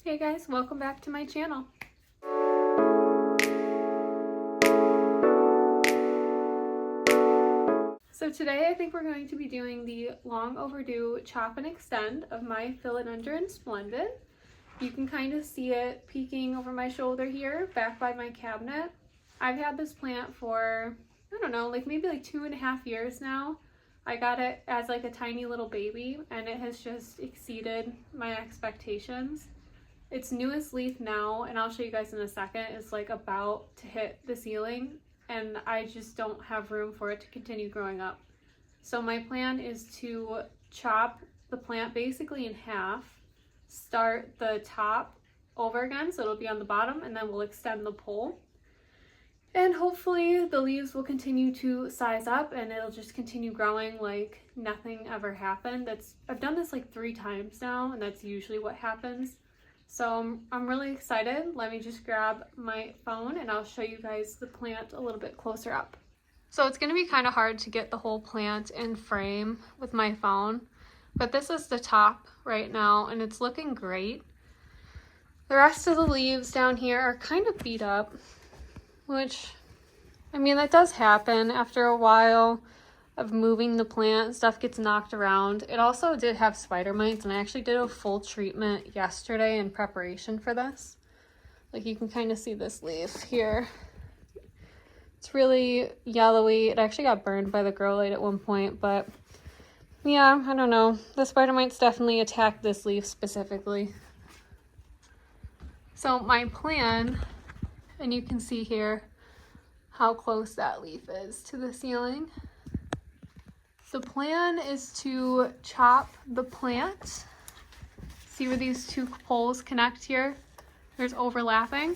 Hey guys, welcome back to my channel. So today I think we're going to be doing the long overdue chop and extend of my philodendron splendid. You can kind of see it peeking over my shoulder here, back by my cabinet. I've had this plant for, I don't know, maybe 2.5 years now. I got it as a tiny little baby and it has just exceeded my expectations. Its newest leaf now, and I'll show you guys in a second, is about to hit the ceiling, and I just don't have room for it to continue growing up. So my plan is to chop the plant basically in half, start the top over again so it'll be on the bottom, and then we'll extend the pole. And hopefully the leaves will continue to size up and it'll just continue growing like nothing ever happened. I've done this 3 times now, and that's usually what happens. So I'm really excited. Let me just grab my phone and I'll show you guys the plant a little bit closer up. So it's going to be kind of hard to get the whole plant in frame with my phone, but this is the top right now and it's looking great. The rest of the leaves down here are kind of beat up, which, I mean, that does happen after a while of moving the plant. Stuff gets knocked around. It also did have spider mites, and I actually did a full treatment yesterday in preparation for this. You can kind of see this leaf here. It's really yellowy. It actually got burned by the grow light at one point, but yeah, I don't know. The spider mites definitely attacked this leaf specifically. So my plan, and you can see here how close that leaf is to the ceiling. The plan is to chop the plant. See where these 2 poles connect here? There's overlapping.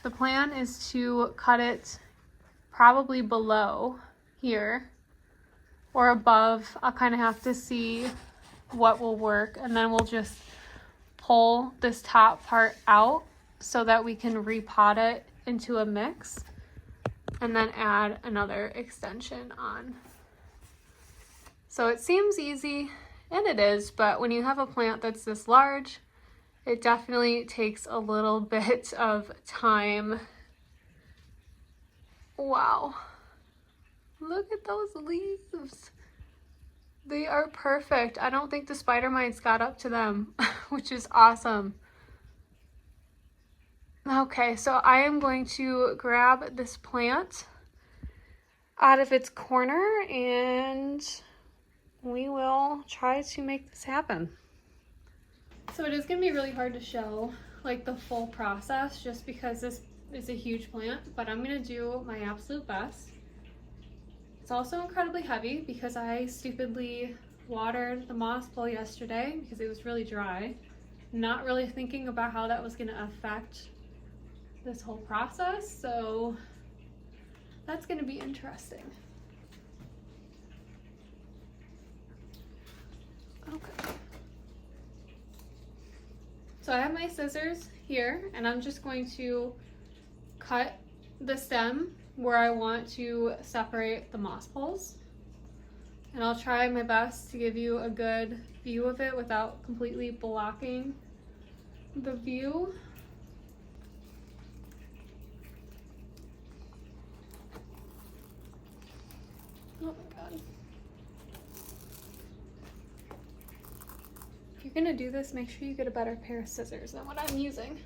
The plan is to cut it probably below here or above. I'll kind of have to see what will work, and then we'll just pull this top part out so that we can repot it into a mix and then add another extension on. So it seems easy, and it is, but when you have a plant that's this large, it definitely takes a little bit of time. Wow, look at those leaves. They are perfect. I don't think the spider mites got up to them, which is awesome. Okay, so I am going to grab this plant out of its corner and we will try to make this happen. So it is going to be really hard to show the full process just because this is a huge plant, but I'm going to do my absolute best. It's also incredibly heavy because I stupidly watered the moss pole yesterday because it was really dry, not really thinking about how that was going to affect this whole process, so that's going to be interesting. Okay. So I have my scissors here and I'm just going to cut the stem where I want to separate the moss poles. And I'll try my best to give you a good view of it without completely blocking the view. Oh my God. If you're gonna do this, make sure you get a better pair of scissors than what I'm using.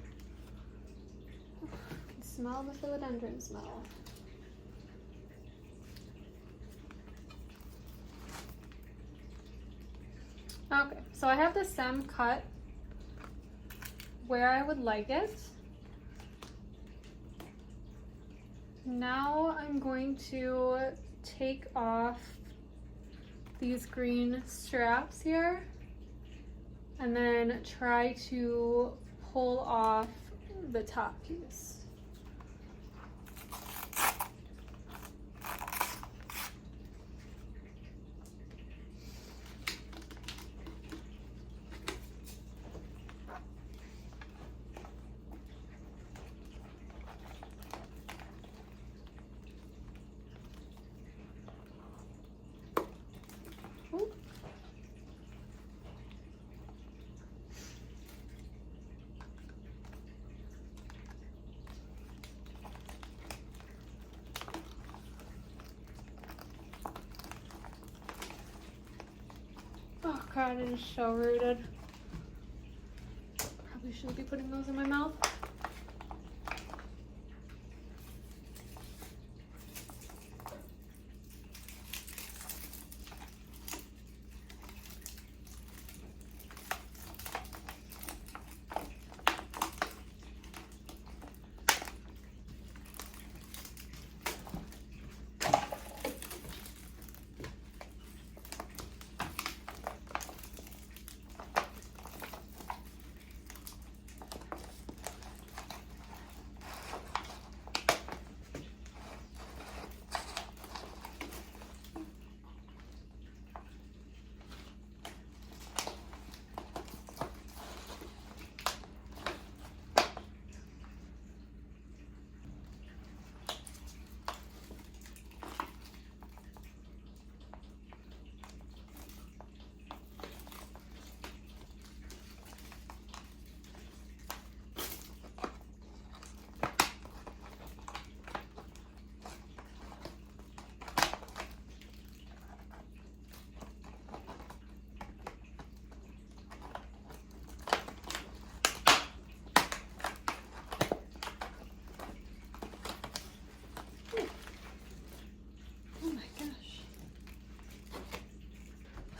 Smell the philodendron smell. Okay, so I have the stem cut where I would like it. Now I'm going to take off these green straps here and then try to pull off the top piece. God, it is so rooted. Probably shouldn't be putting those in my mouth.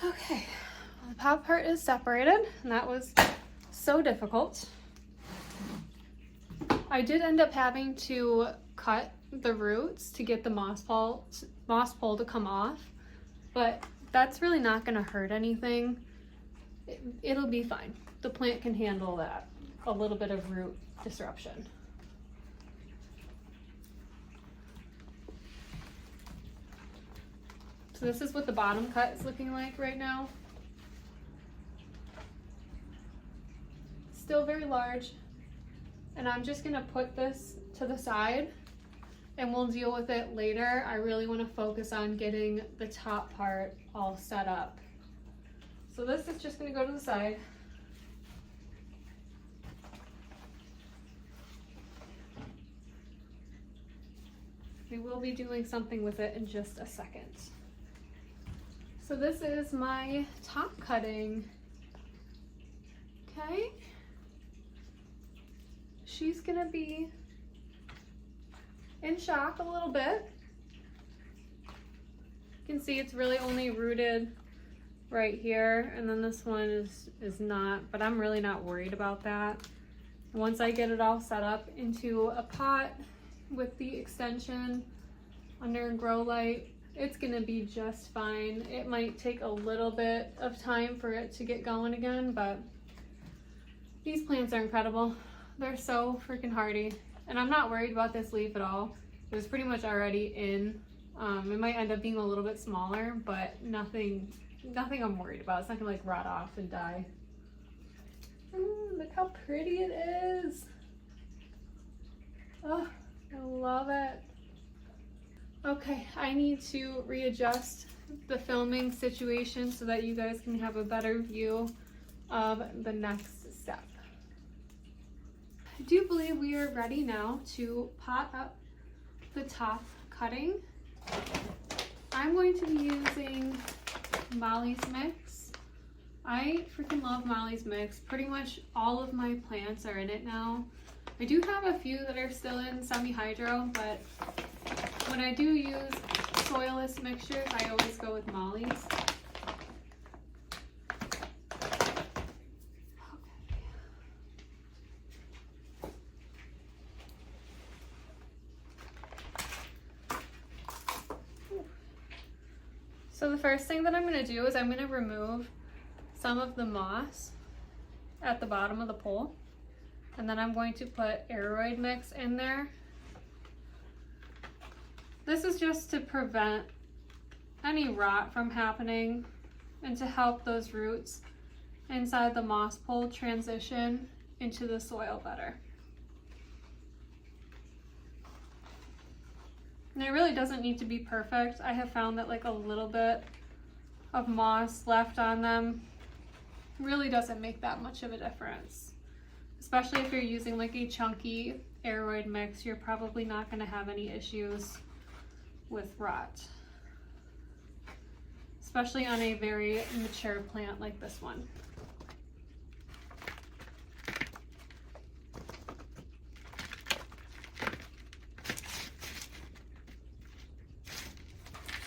Okay, well, the top part is separated, and that was so difficult. I did end up having to cut the roots to get the moss pole to come off, but that's really not going to hurt anything. It'll be fine. The plant can handle that, a little bit of root disruption. So this is what the bottom cut is looking like right now. Still very large. And I'm just gonna put this to the side and we'll deal with it later. I really wanna focus on getting the top part all set up. So this is just gonna go to the side. We will be doing something with it in just a second. So this is my top cutting. Okay. She's gonna be in shock a little bit. You can see it's really only rooted right here, and then this one is not, but I'm really not worried about that. Once I get it all set up into a pot with the extension under grow light, it's gonna be just fine. It might take a little bit of time for it to get going again, but these plants are incredible. They're so freaking hardy. And I'm not worried about this leaf at all. It was pretty much already in. It might end up being a little bit smaller, but nothing I'm worried about. It's not gonna like rot off and die. Look how pretty it is. Oh, I love it. Okay, I need to readjust the filming situation so that you guys can have a better view of the next step. I do believe we are ready now to pot up the top cutting. I'm going to be using Molly's Mix. I freaking love Molly's Mix. Pretty much all of my plants are in it now. I do have a few that are still in semi-hydro, but when I do use soilless mixtures, I always go with Molly's. So the first thing that I'm going to do is I'm going to remove some of the moss at the bottom of the pole, and then I'm going to put aeroid mix in there. This is just to prevent any rot from happening and to help those roots inside the moss pole transition into the soil better. And it really doesn't need to be perfect. I have found that like a little bit of moss left on them really doesn't make that much of a difference. Especially if you're using like a chunky aeroid mix, you're probably not going to have any issues with rot. especially on a very mature plant like this one.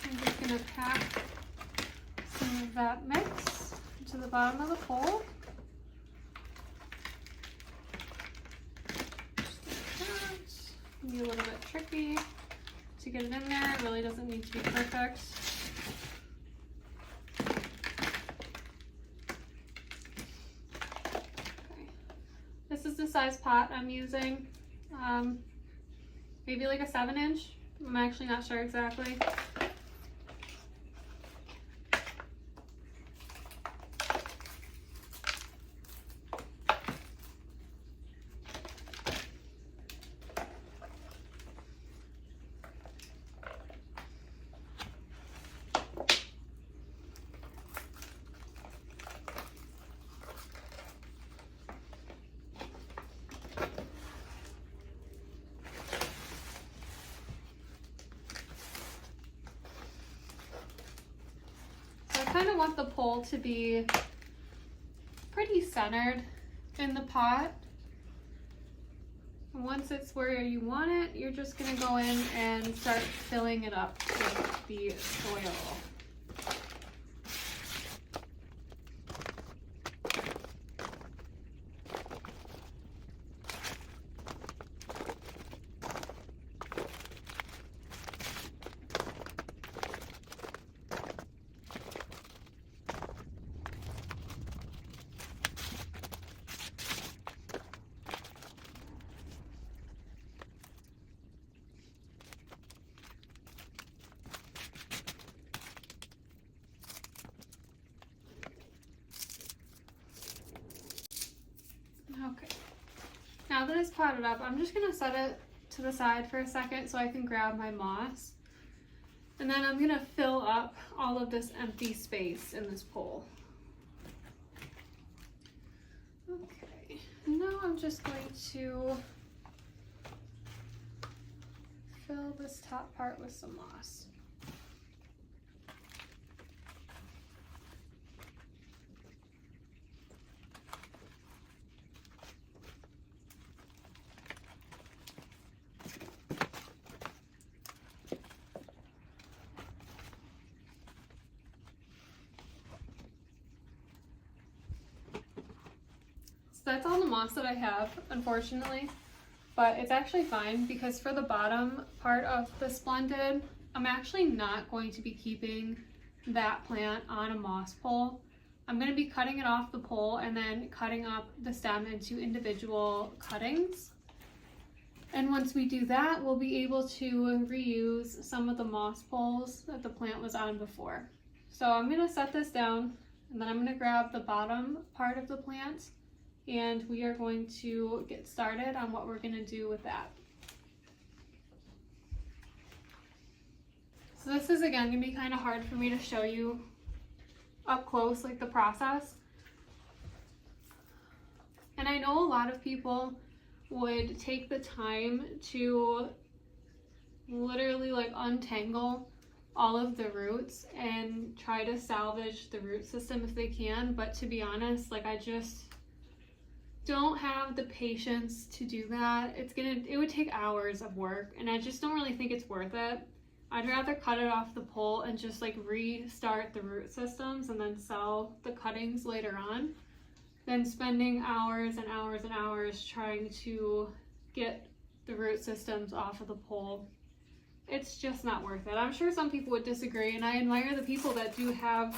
I'm just going to pack some of that mix to the bottom of the pole. Can be a little bit tricky to get it in there. It really doesn't need to be perfect. Okay. This is the size pot I'm using. Maybe like a 7-inch. I'm actually not sure exactly. I kind of want the pole to be pretty centered in the pot. And once it's where you want it, you're just going to go in and start filling it up with the soil. Okay, now that it's potted up, I'm just going to set it to the side for a second so I can grab my moss. And then I'm going to fill up all of this empty space in this pole. Okay, and now I'm just going to fill this top part with some moss. So that's all the moss that I have, unfortunately, but it's actually fine because for the bottom part of the Splendid, I'm actually not going to be keeping that plant on a moss pole. I'm going to be cutting it off the pole and then cutting up the stem into individual cuttings. And once we do that, we'll be able to reuse some of the moss poles that the plant was on before. So I'm going to set this down and then I'm going to grab the bottom part of the plant and we are going to get started on what we're going to do with that. So this is again going to be kind of hard for me to show you up close, like the process. And I know a lot of people would take the time to literally like untangle all of the roots and try to salvage the root system if they can, but to be honest, like I just don't have the patience to do that. It would take hours of work and I just don't really think it's worth it. I'd rather cut it off the pole and just like restart the root systems and then sell the cuttings later on than spending hours and hours and hours trying to get the root systems off of the pole. It's just not worth it. I'm sure some people would disagree and I admire the people that do have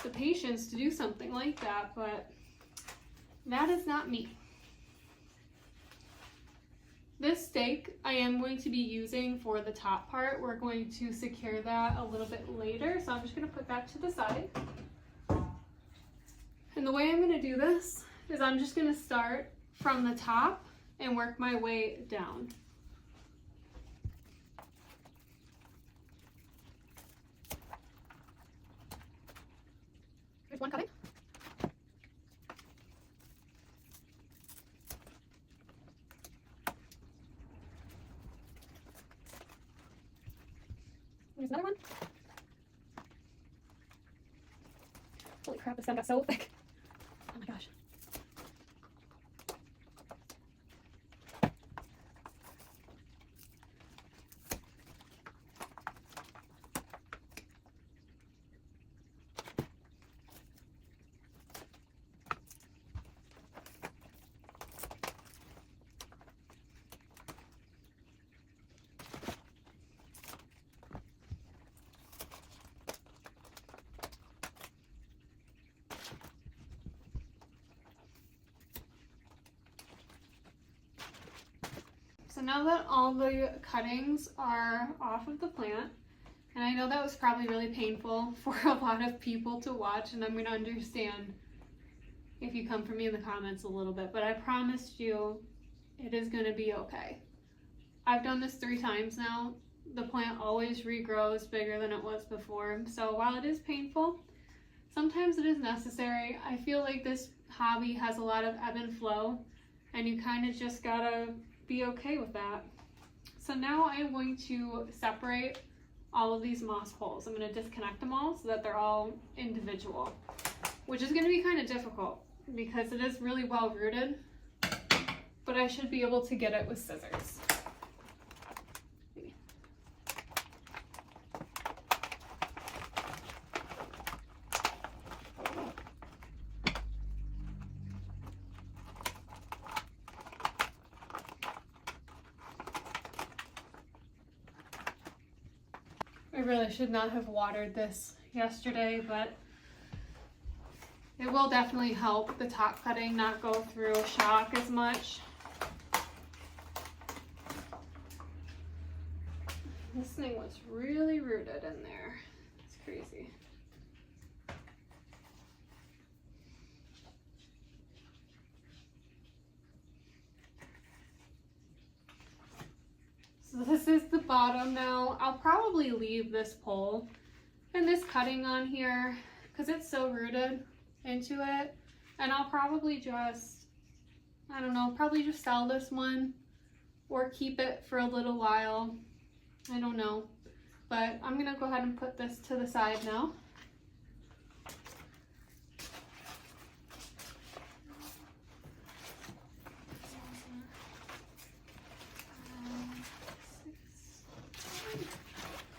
the patience to do something like that, but that is not me. This stake I am going to be using for the top part. We're going to secure that a little bit later, so I'm just going to put that to the side. And the way I'm going to do this is I'm just going to start from the top and work my way down. Here's one cutting. Here's another one. crap, the stem got so thick. Oh my gosh. So now that all the cuttings are off of the plant, and I know that was probably really painful for a lot of people to watch, and I'm going to understand if you come for me in the comments a little bit, but I promised you it is going to be okay. I've done this 3 times now. The plant always regrows bigger than it was before, so while it is painful, sometimes it is necessary. I feel like this hobby has a lot of ebb and flow, and you kind of just gotta be okay with that. So now I'm going to separate all of these moss poles. I'm going to disconnect them all so that they're all individual, which is going to be kind of difficult because it is really well rooted, but I should be able to get it with scissors. I really should not have watered this yesterday, but it will definitely help the top cutting not go through shock as much. This thing was really rooted in there. It's crazy. So this is the bottom now. I'll probably leave this pole and this cutting on here because it's so rooted into it. And I'll probably just, I don't know, probably just sell this one or keep it for a little while. I don't know. But I'm gonna go ahead and put this to the side now.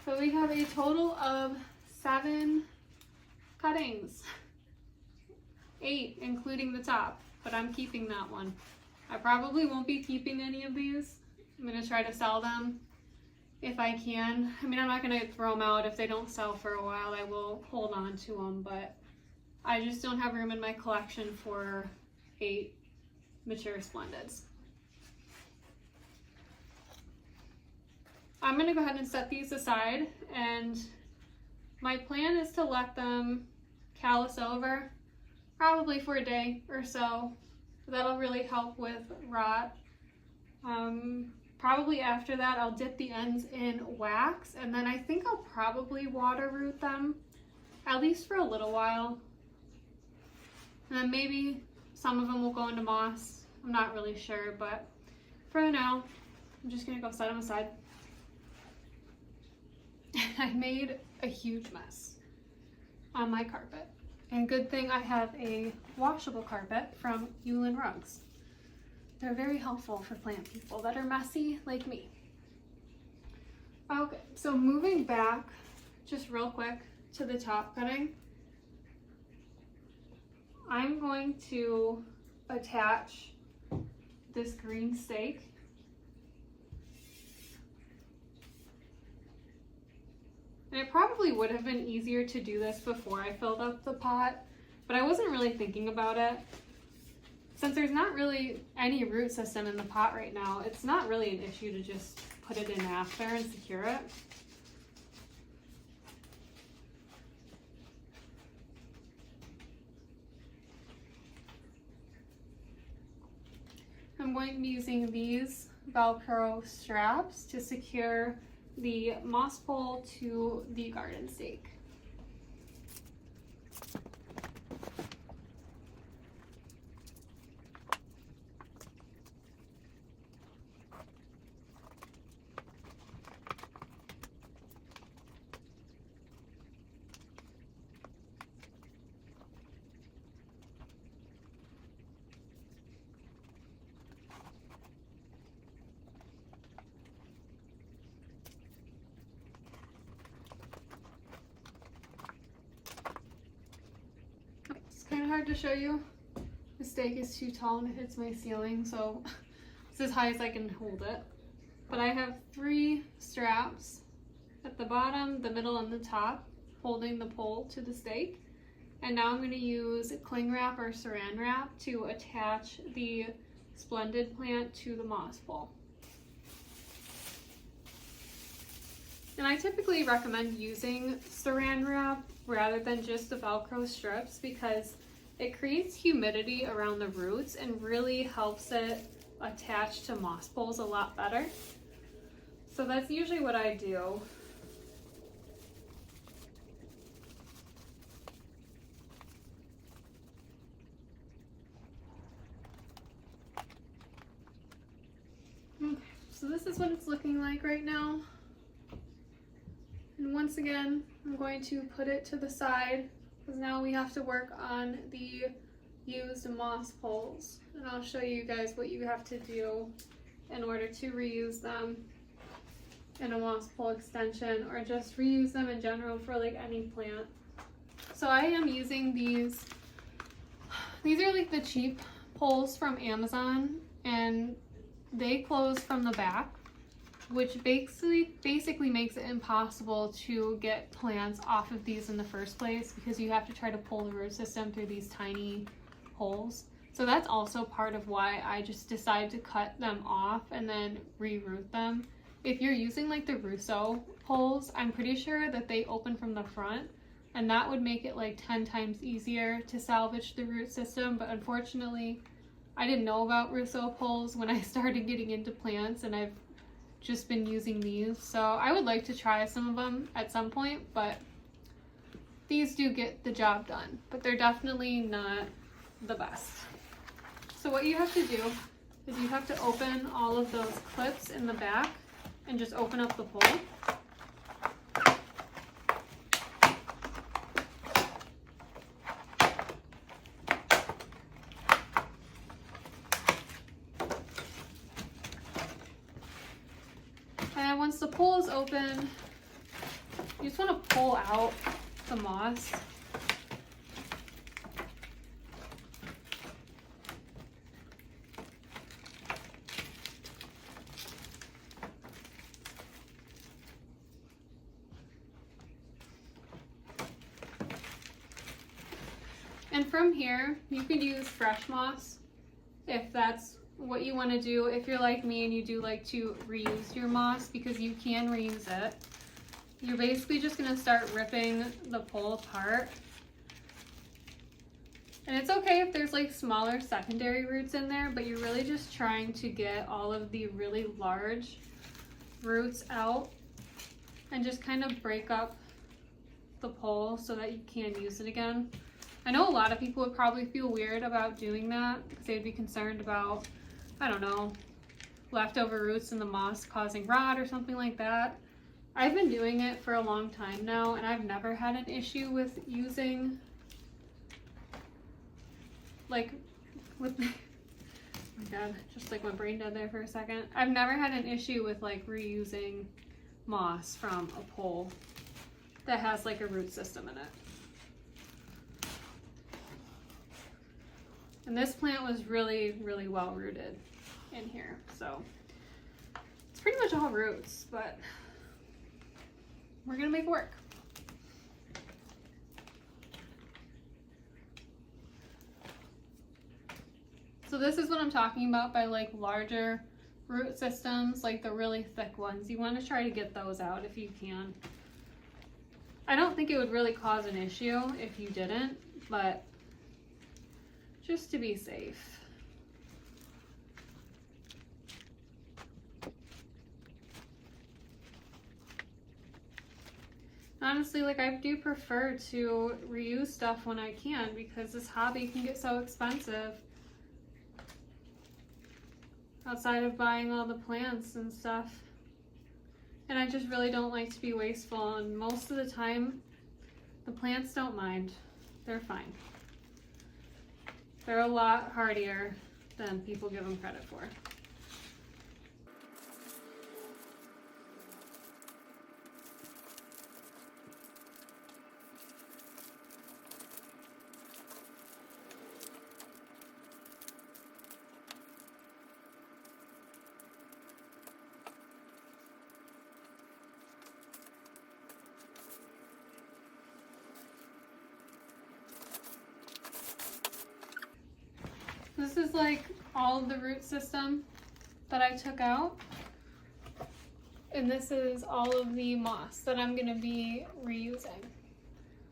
So we have a total of 7 cuttings, 8 including the top, but I'm keeping that one. I probably won't be keeping any of these. I'm gonna try to sell them if I can. I mean, I'm not gonna throw them out. If they don't sell for a while, I will hold on to them, but I just don't have room in my collection for 8 mature splendids. I'm gonna go ahead and set these aside, and my plan is to let them callus over probably for a day or so. That'll really help with rot. Probably after that I'll dip the ends in wax, and then I think I'll probably water root them at least for a little while, and then maybe some of them will go into moss. I'm not really sure, but for now I'm just gonna go set them aside. I made a huge mess on my carpet, and good thing I have a washable carpet from Yulin Rugs. They're very helpful for plant people that are messy like me. Okay, so moving back just real quick to the top cutting, I'm going to attach this green stake. And it probably would have been easier to do this before I filled up the pot, but I wasn't really thinking about it. Since there's not really any root system in the pot right now, it's not really an issue to just put it in half there and secure it. I'm going to be using these Velcro straps to secure the moss pole to the garden stake. hard to show you. The stake is too tall and it hits my ceiling, so it's as high as I can hold it. But I have 3 straps at the bottom, the middle, and the top holding the pole to the stake. And now I'm going to use cling wrap or saran wrap to attach the splendid plant to the moss pole. And I typically recommend using saran wrap rather than just the Velcro strips because it creates humidity around the roots and really helps it attach to moss poles a lot better. So that's usually what I do. Okay, so this is what it's looking like right now. And once again, I'm going to put it to the side because now we have to work on the used moss poles. And I'll show you guys what you have to do in order to reuse them in a moss pole extension or just reuse them in general for like any plant. So I am using these. These are like the cheap poles from Amazon and they close from the back, which basically makes it impossible to get plants off of these in the first place because you have to try to pull the root system through these tiny holes. So that's also part of why I just decided to cut them off and then re-root them. If you're using like the Russo poles, I'm pretty sure that they open from the front and that would make it like 10 times easier to salvage the root system. But unfortunately, I didn't know about Russo poles when I started getting into plants and I've just been using these. So I would like to try some of them at some point, but these do get the job done, but they're definitely not the best. So what you have to do is you have to open all of those clips in the back and just open up the pole. And once the pole is open, you just want to pull out the moss. And from here, you could use fresh moss if that's what you want to do. If you're like me and you do like to reuse your moss, because you can reuse it, you're basically just going to start ripping the pole apart. And it's okay if there's like smaller secondary roots in there, but you're really just trying to get all of the really large roots out and just kind of break up the pole so that you can use it again. I know a lot of people would probably feel weird about doing that because they'd be concerned about, I don't know, leftover roots in the moss causing rot or something like that. I've been doing it for a long time now and I've never had an issue with using, like, with, oh my god, just like my brain dead there for a second. I've never had an issue with like reusing moss from a pole that has like a root system in it. And this plant was really, really well rooted in here. So it's pretty much all roots, but we're gonna make it work. So this is what I'm talking about by like larger root systems, like the really thick ones. You want to try to get those out if you can. I don't think it would really cause an issue if you didn't, but just to be safe. Honestly, like I do prefer to reuse stuff when I can because this hobby can get so expensive outside of buying all the plants and stuff. And I just really don't like to be wasteful, and most of the time the plants don't mind. They're fine. They're a lot hardier than people give them credit for. is like all of the root system that I took out. And this is all of the moss that I'm gonna be reusing.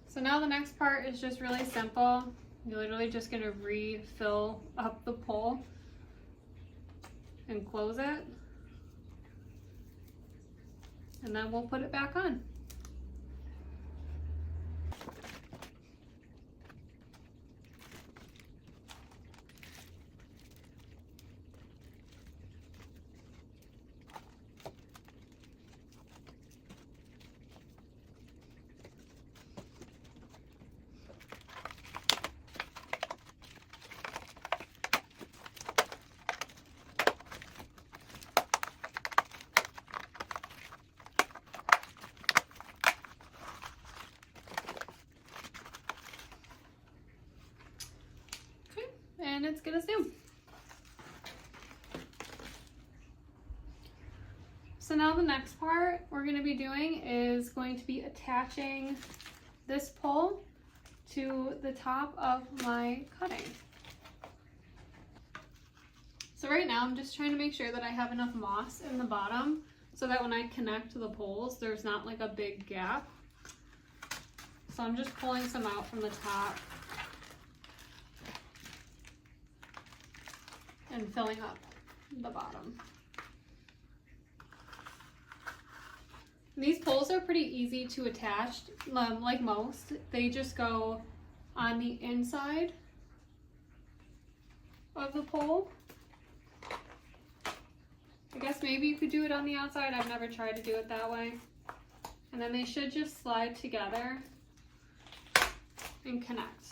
So now the next part is just really simple. You're literally just gonna refill up the pole and close it. And then we'll put it back on. And it's gonna zoom. So now the next part we're gonna be doing is going to be attaching this pole to the top of my cutting. So right now I'm just trying to make sure that I have enough moss in the bottom so that when I connect to the poles, there's not like a big gap. So I'm just pulling some out from the top and filling up the bottom. These poles are pretty easy to attach, like most. They just go on the inside of the pole. I guess maybe you could do it on the outside. I've never tried to do it that way. And then they should just slide together and connect.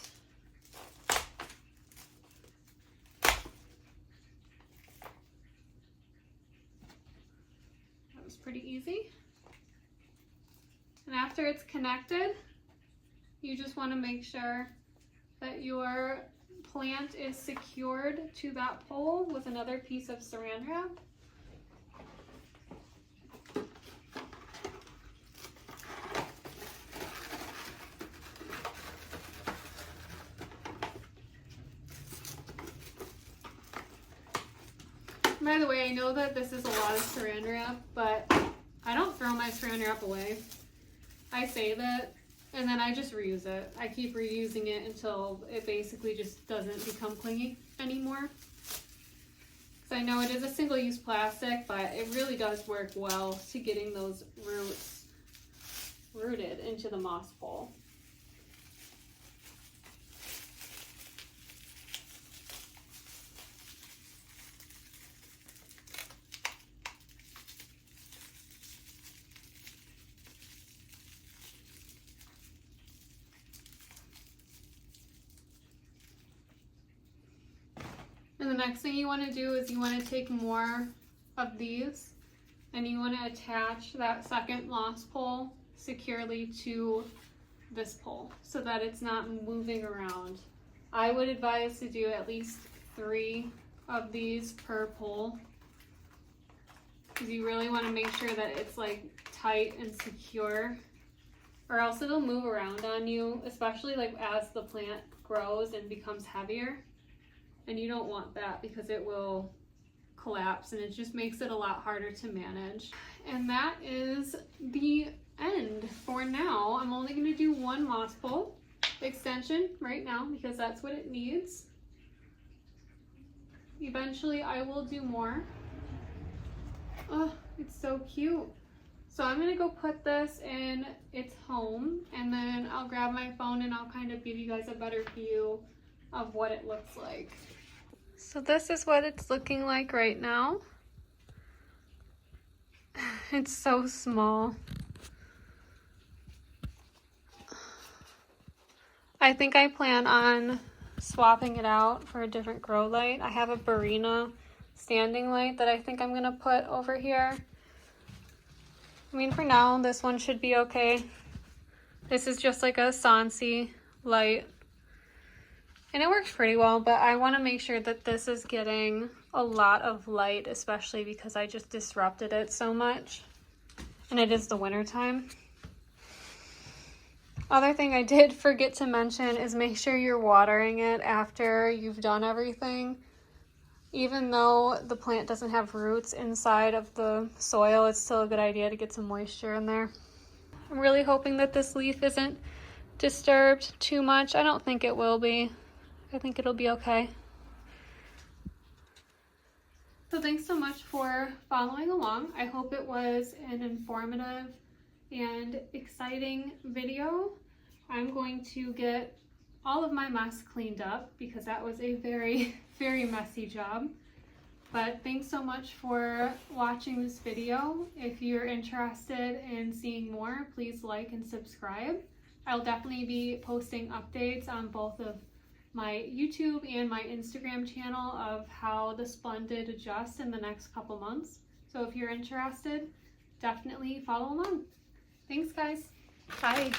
Pretty easy. And after it's connected, you just want to make sure that your plant is secured to that pole with another piece of saran wrap. By the way, I know that this is a lot of saran wrap, but I don't throw my saran wrap away. I save it, and then I just reuse it. I keep reusing it until it basically just doesn't become clingy anymore. Because I know it is a single-use plastic, but it really does work well to getting those roots rooted into the moss pole. And the next thing you want to do is you want to take more of these and you want to attach that second moss pole securely to this pole so that it's not moving around. I would advise to do at least 3 of these per pole because you really want to make sure that it's like tight and secure, or else it'll move around on you, especially like as the plant grows and becomes heavier. And you don't want that because it will collapse and it just makes it a lot harder to manage. And that is the end for now. I'm only going to do 1 moss pole extension right now because that's what it needs. Eventually I will do more. Oh, it's so cute. So I'm going to go put this in its home and then I'll grab my phone and I'll kind of give you guys a better view of what it looks like. So this is what it's looking like right now. It's so small. I think I plan on swapping it out for a different grow light. I have a Barina standing light that I think I'm gonna put over here. I mean, for now, this one should be okay. This is just like a Sansi light. And it works pretty well, but I want to make sure that this is getting a lot of light, especially because I just disrupted it so much. And it is the winter time. Other thing I did forget to mention is make sure you're watering it after you've done everything. Even though the plant doesn't have roots inside of the soil, it's still a good idea to get some moisture in there. I'm really hoping that this leaf isn't disturbed too much. I don't think it will be. I think it'll be okay. So thanks so much for following along. I hope it was an informative and exciting video. I'm going to get all of my mess cleaned up because that was a very, very messy job. But thanks so much for watching this video. If you're interested in seeing more, please like and subscribe. I'll definitely be posting updates on both of my YouTube and my Instagram channel of how the Splendid adjusts in the next couple months. So if you're interested, definitely follow along. Thanks guys. Bye.